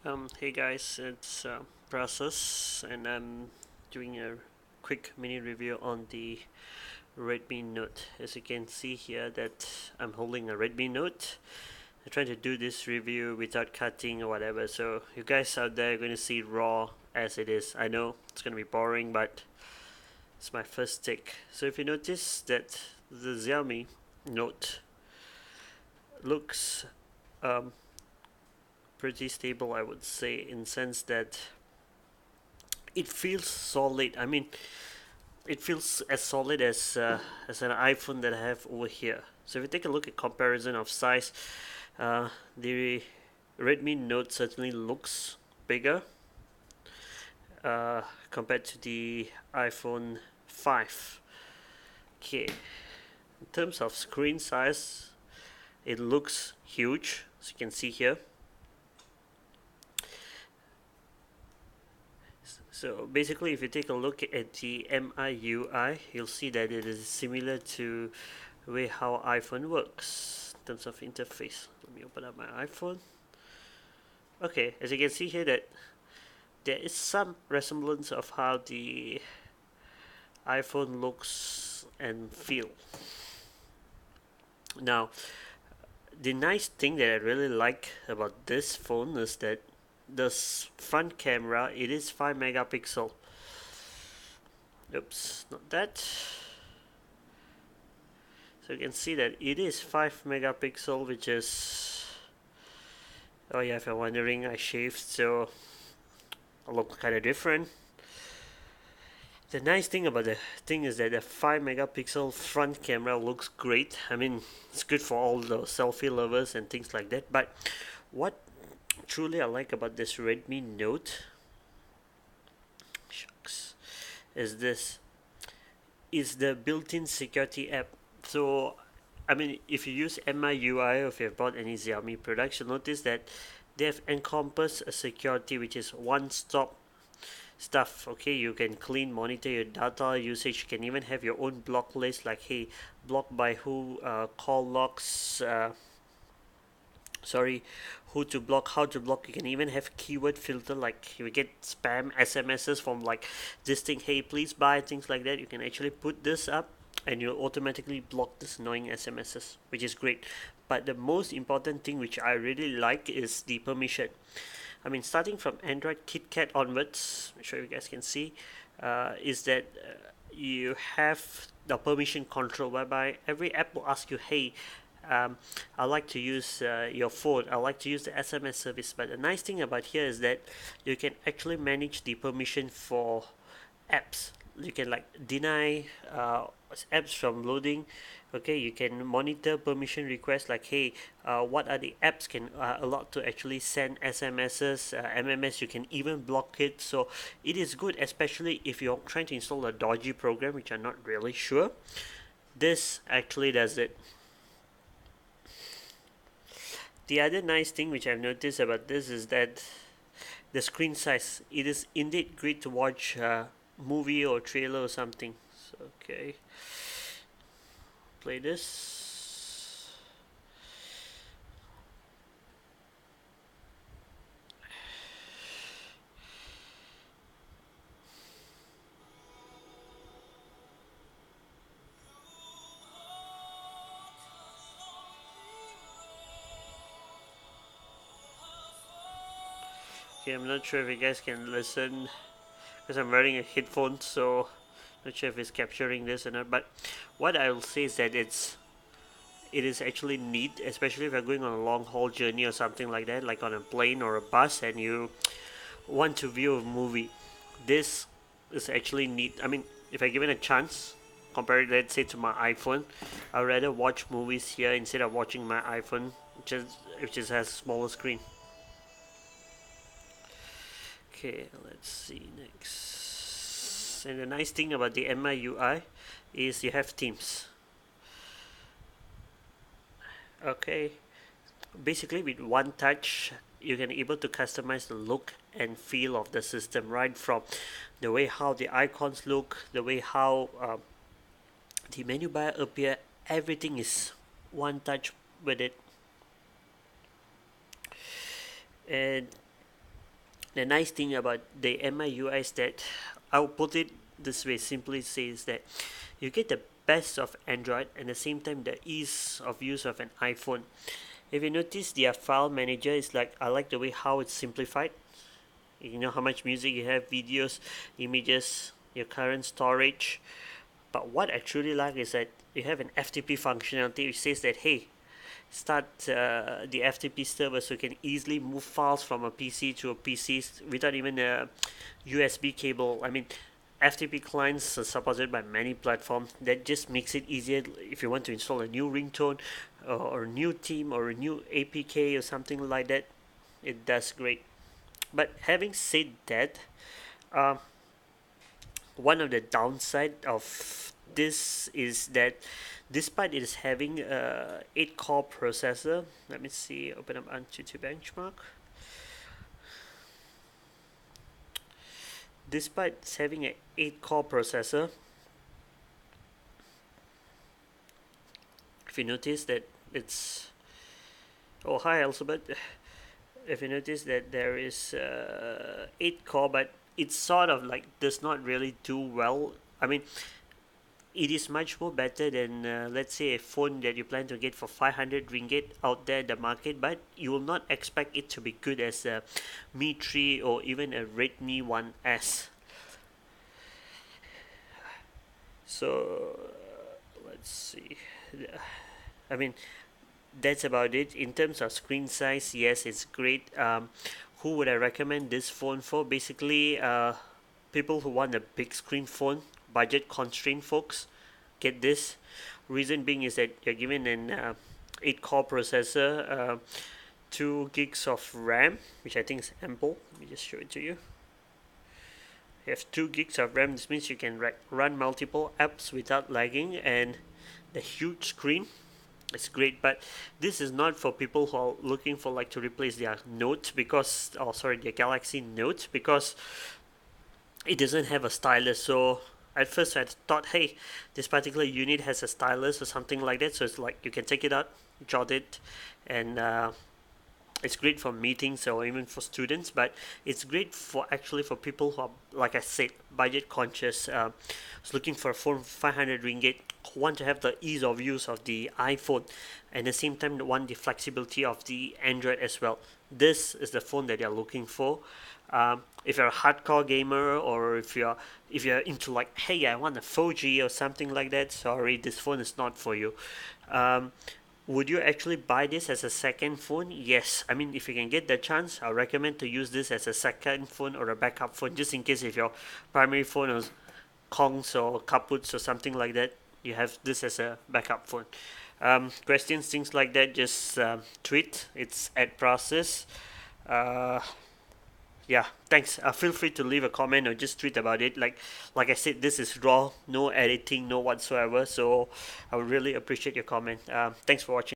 Hey guys, it's Process, and I'm doing a quick mini review on the Redmi Note. As you can see here, that I'm holding a Redmi Note. I'm trying to do this review without cutting or whatever, so you guys out there are going to see raw as it is. I know it's going to be boring, but it's my first take. So if you notice that the Xiaomi Note looks um, pretty stable, I would say, in sense that it feels solid. I mean, it feels as solid as an iPhone that I have over here. So if you take a look at comparison of size, the Redmi Note certainly looks bigger uh, compared to the iPhone 5. Okay, in terms of screen size, it looks huge, as you can see here. So basically, if you take a look at the MIUI, you'll see that it is similar to the way how iPhone works in terms of interface. Let me open up my iPhone. Okay, as you can see here that there is some resemblance of how the iPhone looks and feel. Now, the nice thing that I really like about this phone is that the front camera, it is 5 megapixel. Oops, not that. So you can see that it is 5 megapixel, which is, oh yeah, if you're wondering, I shaved, so I look kind of different. The nice thing about the thing is that the 5 megapixel front camera looks great. I mean, it's good for all the selfie lovers and things like that. But what truly I like about this Redmi Note, shucks, is this is the built-in security app. So, I mean, if you use MIUI or if you've bought any Xiaomi products, you'll notice that they've encompassed a security which is one-stop stuff. Okay, you can clean, monitor your data usage. You can even have your own block list, like hey, blocked by who, call logs, sorry, who to block, how to block. You can even have keyword filter, like you get spam SMSs from like this thing, hey please buy, things like that. You can actually put this up and you'll automatically block this annoying SMSs, which is great. But the most important thing which I really like is the permission. I mean, starting from Android KitKat onwards, I'm sure you guys can see, is that you have the permission control, whereby every app will ask you, hey, I like to use your phone. I like to use the SMS service. But the nice thing about here is that you can actually manage the permission for apps. You can like deny apps from loading. Okay, you can monitor permission requests, like hey, what are the apps can allowed to actually send SMSs, MMS. You can even block it. So it is good, especially if you're trying to install a dodgy program, which I'm not really sure. This actually does it. The other nice thing which I've noticed about this is that the screen size. It is indeed great to watch a movie or trailer or something. So, okay, play this. Okay, I'm not sure if you guys can listen because I'm wearing a headphone, so not sure if it's capturing this or not. But what I'll say is that it is actually neat, especially if you're going on a long haul journey or something like that, like on a plane or a bus, and you want to view a movie. This is actually neat. I mean, if I given a chance, compared let's say to my iPhone, I'd rather watch movies here instead of watching my iPhone, which just has a smaller screen. Okay, let's see next. And the nice thing about the MIUI is you have themes. Okay, basically with one touch, you can able to customize the look and feel of the system, right from the way how the icons look, the way how the menu bar appear. Everything is one touch with it. And The nice thing about the MIUI is that I'll put it this way, simply says that you get the best of Android and at the same time the ease of use of an iPhone. If you notice, their file manager is like, I like the way how it's simplified. You know how much music you have, videos, images, your current storage. But what I truly like is that you have an FTP functionality which says that, hey, start the FTP server so you can easily move files from a PC to a PC without even a USB cable. I mean, FTP clients are supported by many platforms. That just makes it easier if you want to install a new ringtone or a new theme or a new APK or something like that. It does great. But having said that, uh, one of the downside of this is that despite it is having a 8 core processor, let me see, open up Antutu benchmark. Despite having an 8 core processor, if you notice that it's, oh hi Elizabeth, if you notice that there is 8 core, but it's sort of like does not really do well. I mean, it is much more better than let's say a phone that you plan to get for 500 ringgit out there in the market, but you will not expect it to be good as a Mi 3 or even a Redmi 1S. So let's see. I mean, that's about it in terms of screen size. Yes, it's great. Who would I recommend this phone for? Basically, people who want a big screen phone, budget constrained folks, get this. Reason being is that you're given an 8 core processor, 2 gigs of RAM, which I think is ample. Let me just show it to you. You have 2 gigs of RAM. This means you can run multiple apps without lagging, and the huge screen. It's great, but this is not for people who are looking for like to replace their Note because, oh sorry, their Galaxy Note, because it doesn't have a stylus. So at first I thought, hey, this particular unit has a stylus or something like that, so it's like you can take it out, jot it, and it's great for meetings or even for students. But it's great for actually for people who are, like I said, budget conscious, looking for a phone 500 ringgit, want to have the ease of use of the iPhone, and at the same time want the flexibility of the Android as well. This is the phone that you're looking for. If you're a hardcore gamer, or if you're into like, hey, I want a 4G or something like that, sorry, this phone is not for you. um, would you actually buy this as a second phone? Yes. I mean, if you can get the chance, I recommend to use this as a second phone or a backup phone, just in case if your primary phone is Kongs or kaputs or something like that, you have this as a backup phone. Questions, things like that, just tweet. It's at process. Uh, yeah, thanks. Feel free to leave a comment or just tweet about it. Like I said, this is raw, no editing, no whatsoever. So I would really appreciate your comment. Thanks for watching.